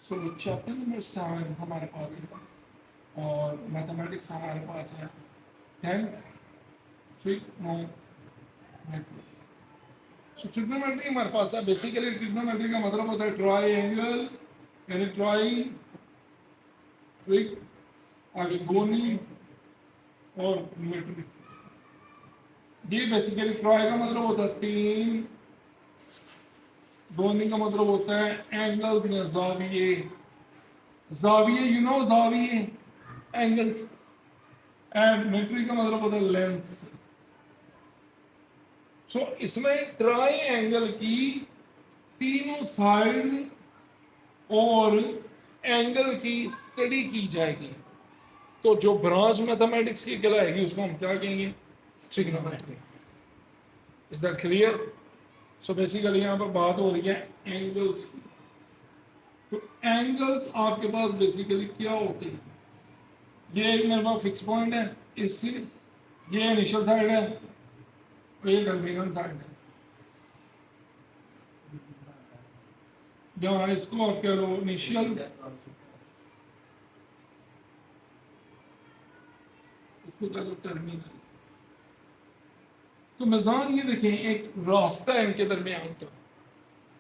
सो chapter number 7 हमारे पास है और मैथमेटिक्स हमारे पास है 10th ट्रिग्नोमेट्री। सो ट्रिग्नोमेट्री हमारे पास है। बेसिकली ट्रिग्नोमेट्री का मतलब होता है ट्रायंगल, यानी ट्राई, ट्रिग, आगे गोनी और मेट्री। ये बेसिकली ट्राई का मतलब होता है 3, गोनी का मतलब होता है एंगल्स या जाविये। जाविये यू नो जाविये एंगल्स, एंड मेट्री का मतलब होता है लेंथ। सो इसमें ट्राई एंगल की तीनों साइड और एंगल की स्टडी की जाएगी। तो जो ब्रांच मैथमेटिक्स की कहलाएगी उसको हम क्या कहेंगे? Trigonometry. Is that clear? So basically यहाँ पर बात हो रही है एंगल्स की। तो एंगल्स आपके पास बेसिकली क्या होते हैं? ये एक मेरे पास फिक्स पॉइंट है, इससे ये इनिशियल साइड है, ये टर्मिनल साइड है। जहाँ इसको आप कह लो इनिशियल, इसको कह लो टर्मिनल। तो मिजान ये देखें, एक रास्ता है इनके दरमियान का।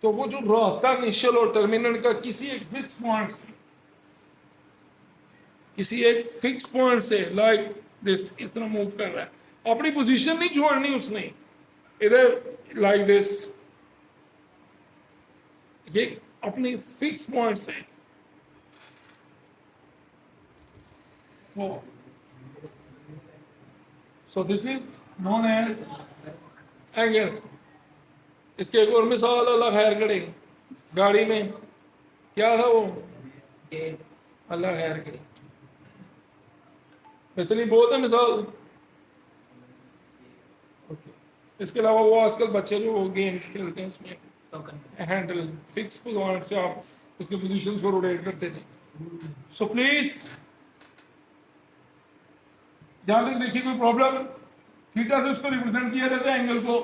तो वो जो रास्ता इनिशियल और टर्मिनल का किसी एक फिक्स पॉइंट से, किसी एक फिक्स पॉइंट से लाइक दिस इस तरह मूव कर रहा है, अपनी पोजीशन नहीं छोड़नी उसने, इधर लाइक दिस, ये अपनी फिक्स पॉइंट से so this is known as angle. इसके एक और मिसाल अल्लाह खैर करे, गाड़ी में क्या था वो, अल्लाह खैर करे, इतनी बहुत है मिसाल। okay. इसके अलावा वो आजकल बच्चे जो गेम्स खेलते हैं उसमें हैंडल फिक्स पॉइंट से आप उसके पोजीशन को रोटेट करते थे। सो प्लीज जहां तक देखिए कोई प्रॉब्लम, थीटा से उसको रिप्रेजेंट किया जाता है एंगल को।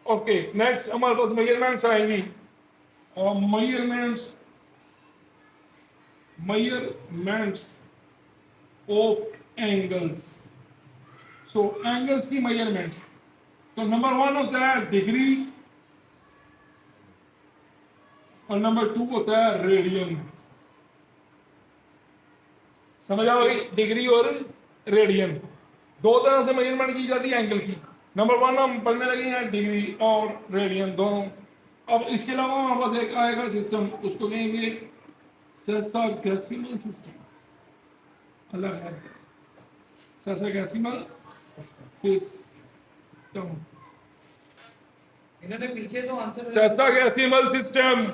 ओके नेक्स्ट हमारे पास मेजरमेंट्स आएंगी और measurements of angles. So angles की मेजरमेंट्स, तो नंबर 1 होता है डिग्री और नंबर 2 होता है रेडियन। समझ आओ, डिग्री और रेडियन दो तरह से मेजरमेंट की जाती है एंगल की। नंबर 1 हम पढ़ने लगे हैं डिग्री और रेडियन दोनों। अब इसके अलावा हमारे पास एक आएगा सिस्टम, उसको कहेंगे सेसागेसिमल सिस्टम। अलग है सेसागेसिमल सिस्टम, इन्होंने पीछे तो आंसर सेसागेसिमल सिस्टम।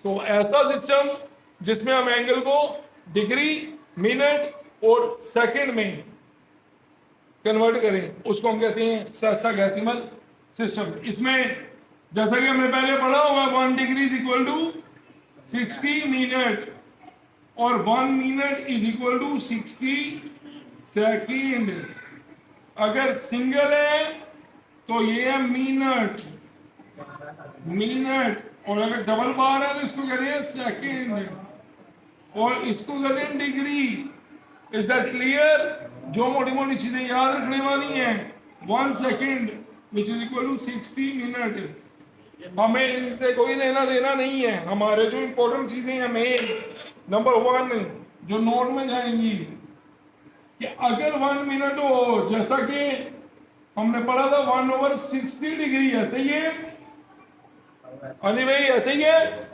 सो ऐसा सिस्टम जिसमें हम एंगल को डिग्री, मिनट और सेकंड में कन्वर्ट करें, उसको हम कहते हैं सेसागेसिमल सिस्टम। इसमें जैसा कि हमने पहले पढ़ा हुआ, 1 degree is equal to 60 minute और 1 minute is equal to 60 second. अगर सिंगल है तो ये है मिनट, और अगर डबल बार है तो इसको कहते हैं सेकेंड, और इसको कहते हैं डिग्री। Is that clear? जो मोटी मोटी चीजें याद रखने वाली हैं, 1 second which is equal to 60 minute. हमें इनसे कोई लेना देना नहीं है। हमारे जो इंपॉर्टेंट चीजें हैं, मेन नंबर 1 जो नोट में जाएंगी, कि अगर 1 मिनट हो, जैसा कि हमने पढ़ा था 1/60 डिग्री, ऐसे ही है अली भाई, ऐसे ही है।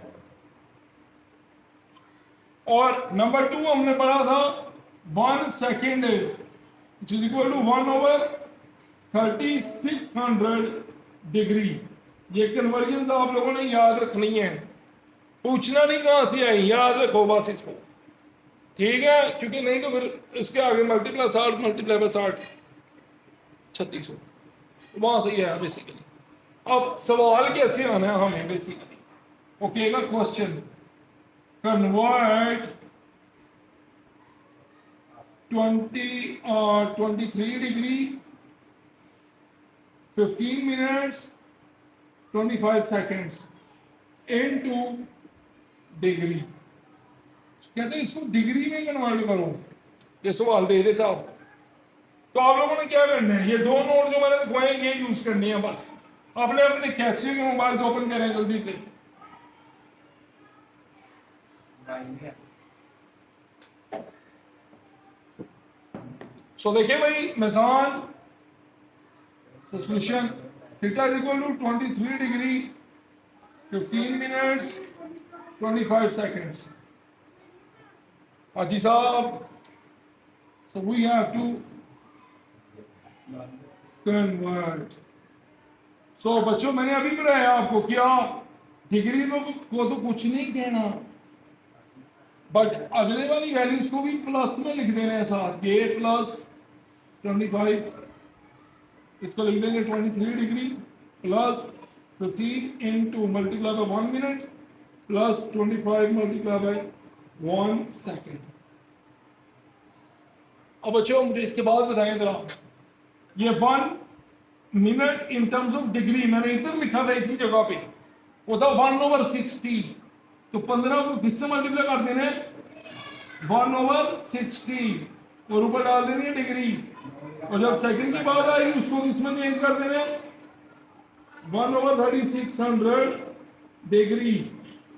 और नंबर 2 हमने पढ़ा था 1 second which is equal to 1/3600 degree. ये कन्वर्जन आप लोगों ने याद रखनी है, पूछना नहीं कहां से आई, याद रखो बस इसको, ठीक है? क्योंकि नहीं तो फिर इसके आगे मल्टीप्लाई 60 मल्टीप्लाई बाय 60 3600 वहां से ही है बेसिकली। अब सवाल कैसे आना है हमें बेसिकली, ओके का question, convert 23 degree 15 minutes 25 seconds into degree. कहते हैं इसको डिग्री में कन्वर्ट करो, ये सवाल दे देता आपको। तो आप लोगों ने क्या करना है, ये दो नोट जो मैंने लिखवाए ये यूज करनी है बस। आपने अपने कैसे के मोबाइल ओपन करें जल्दी से। सो देखिए भाई, मिसाल solution theta is equal to 23 degree 15 minutes 25 seconds. हाजी साहब, so we have to convert। so बच्चों मैंने अभी बताया आपको क्या, डिग्री को तो कुछ नहीं कहना, बट अगले वाली वैल्यूज को भी प्लस में लिख देना है साथ, ये प्लस 25, इसको लिख देंगे 23 degree plus 15 into multiply by 1 minute plus 25 multiply by 1 second. अब बच्चों मुझे इसके बाद बताएं जरा, ये 1 minute in terms of degree मैंने इधर लिखा था इसी जगह पे, वो था 1/60, तो 15 को किससे मल्टीप्लाई कर देना है 1/60 और ऊपर डाल देनी है डिग्री, और जब सेकंड की बात आएगी उसको इसमें चेंज कर देना है 1/3600 डिग्री।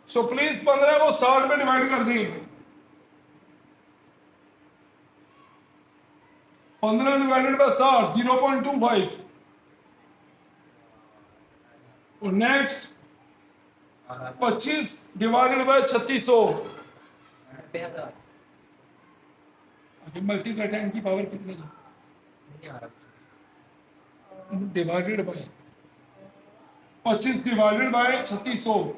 सो प्लीज 15 को 60 में डिवाइड कर दें, 15 डिवाइडेड बाय 60 0.25, और नेक्स्ट 25 डिवाइडेड बाय 3600, मल्टीप्लाई 10 की पावर कितनी है डिवाइडेड बाय 25 डिवाइडेड बाय 3600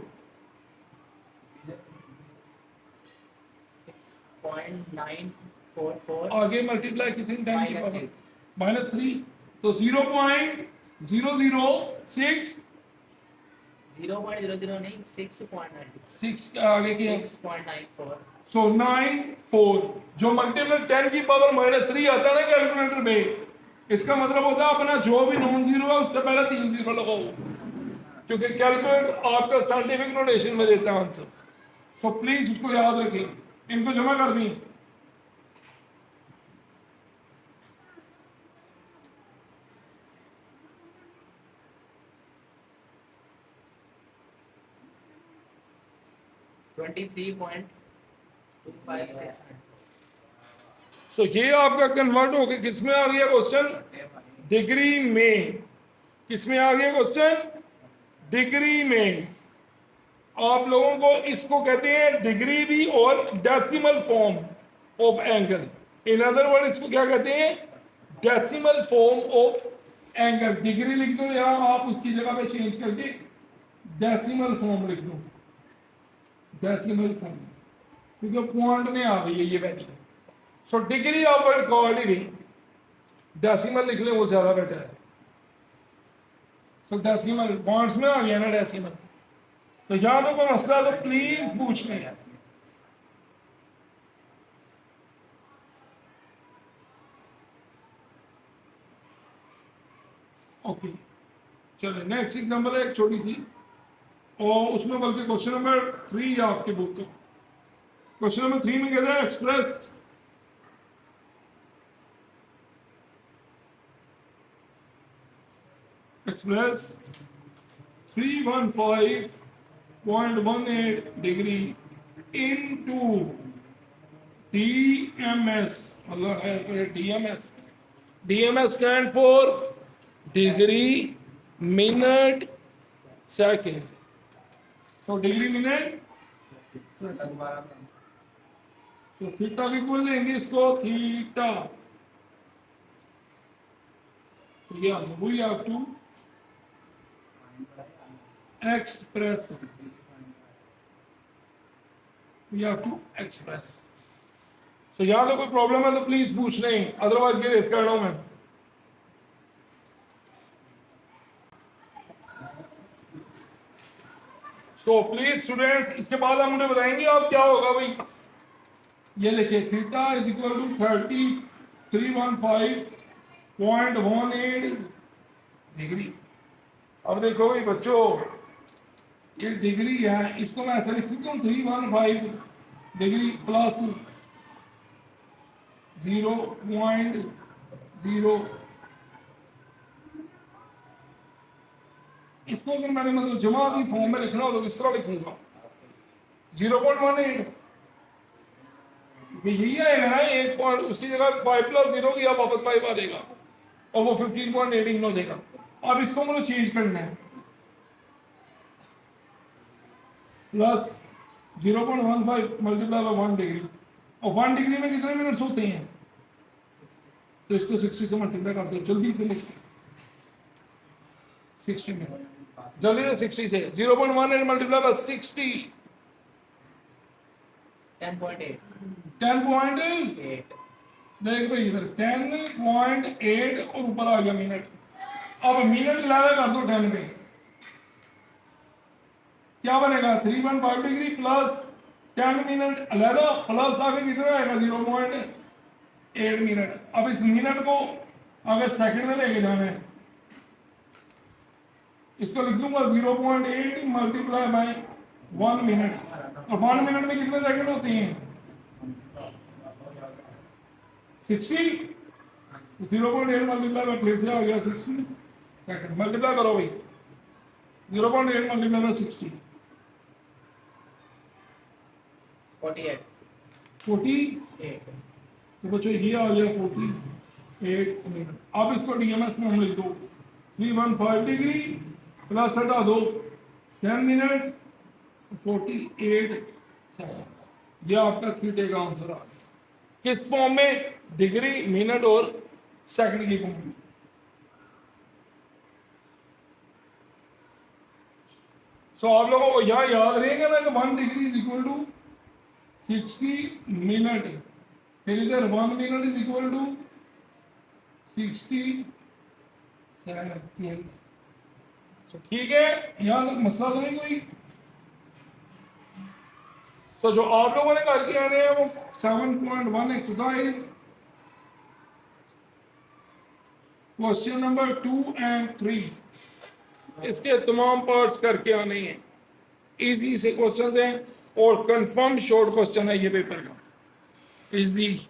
6.944 आगे मल्टीप्लाई कितनी टाइम की पावर -3, तो 0.006 0.00 नहीं 6.9 6 आगे की 6.94 सो 94, जो मल्टीप्लाई 10 की पावर -3 आता है ना कैलकुलेटर में, इसका मतलब होता है अपना जो भी नॉन जीरो है उससे पहले 3 जीरो लगाओ, क्योंकि कैलकुलेटर आपका साइंटिफिक नोटेशन में देता है आंसर। सो प्लीज उसको याद रखें, इनको जमा कर दी। सो ये आपका कन्वर्ट हो गया, किसमें आ गया क्वेश्चन डिग्री में, किसमें आ गया क्वेश्चन डिग्री में। आप लोगों को इसको कहते हैं डिग्री भी और decimal form of angle, in other word इसको क्या कहते हैं decimal form of angle. Degree लिख दो यहां, आप उसकी जगह पे चेंज करके डेसिमल फॉर्म लिख दो, डेसिमल फॉर्म, क्योंकि पॉइंट में आ गई है ये value. So degree of word coordinate decimal लिख ले, वो ज्यादा बेटर है। सो डेसिमल पॉइंट्स में आ गया ना डेसिमल, तो याद हो कोई मसला तो प्लीज पूछ लें। ओके चलो नेक्स्ट एग्जांपल है एक छोटी सी, और उसमें बल्कि क्वेश्चन नंबर 3 है आपके बुक का। क्वेश्चन नंबर 3 में कहते हैं express express 315.18 degree into DMS, मतलब है DMS, DMS stand for degree minute second, तो डिग्री मिनट, तो थीटा भी बोल लेंगे इसको theta. Yeah, we have to express. We have to express. So याद है कोई प्रॉब्लम है तो प्लीज पूछ लें, अदरवाइज ये रेस कर रहा हूं मैं। तो प्लीज स्टूडेंट्स इसके बाद आप मुझे बताएंगे आप क्या होगा भाई। ये लिखे theta is equal to 315.18 degree. अब देखो भाई बच्चों, ये डिग्री है, इसको मैं ऐसा लिख सकता हूँ 315 डिग्री प्लस 0.0। इसको अगर मैंने मतलब जमा की फॉर्म में लिखना हो तो किस तरह लिखूंगा? 0.18, यही आएगा ना, एक पॉइंट उसकी जगह 5 + 0 किया वापस 5 आ जाएगा और वो 15.18 हो जाएगा। अब इसको मुझे चेंज करना है, प्लस 0.15 मल्टीप्लाई बाय 1 डिग्री, और 1 डिग्री में कितने मिनट्स होते हैं? तो इसको 60 से मल्टीप्लाई कर दो जल्दी से, लिखो 60 मिनट जल्दी से, 60 से 0.18 मल्टीप्लाई बाय 60 10.8 10.8। देख भाई इधर 10.8 और ऊपर आ गया मिनट। अब मिनट डिवाइड कर दो 10 पे, क्या बनेगा? 3.5 डिग्री प्लस 10 मिनट अलग प्लस आगे कितना आएगा? 0.8 मिनट। अब इस मिनट को आगे सेकंड में लेके जाना है, इसको लिख दूंगा 0.8 मल्टीप्लाई बाय 1 मिनट, और 1 मिनट में कितने सेकंड होते हैं? 60। 0.8 मल्टीप्लाई बाय, फिर से आ गया 60 सेकंड, मल्टीप्लाई करो भाई 0.8 मल्टीप्लाई बाय 60 48 48। तो बच्चों ये आ गया 48 मिनट। अब इसको डीएमएस में हम लिख दो 315 डिग्री प्लस हटा दो 10 मिनट 48 सेकंड। ये आपका थीटे का आंसर आ गया। किस फॉर्म में? डिग्री, मिनट और सेकंड की फॉर्म में। सो आप लोगों को यहां याद रहेगा ना कि 1 degree is equal to 60 minute, फिर इधर 1 minute is equal to 60 second. So ठीक है, यहां तक मसला तो नहीं कोई। सो जो आप लोगों ने करके आने हैं वो 7.1 एक्सरसाइज क्वेश्चन नंबर 2 एंड 3, इसके तमाम पार्ट्स करके आने हैं। इजी से क्वेश्चन हैं और कंफर्म शॉर्ट क्वेश्चन है ये पेपर का, इजी।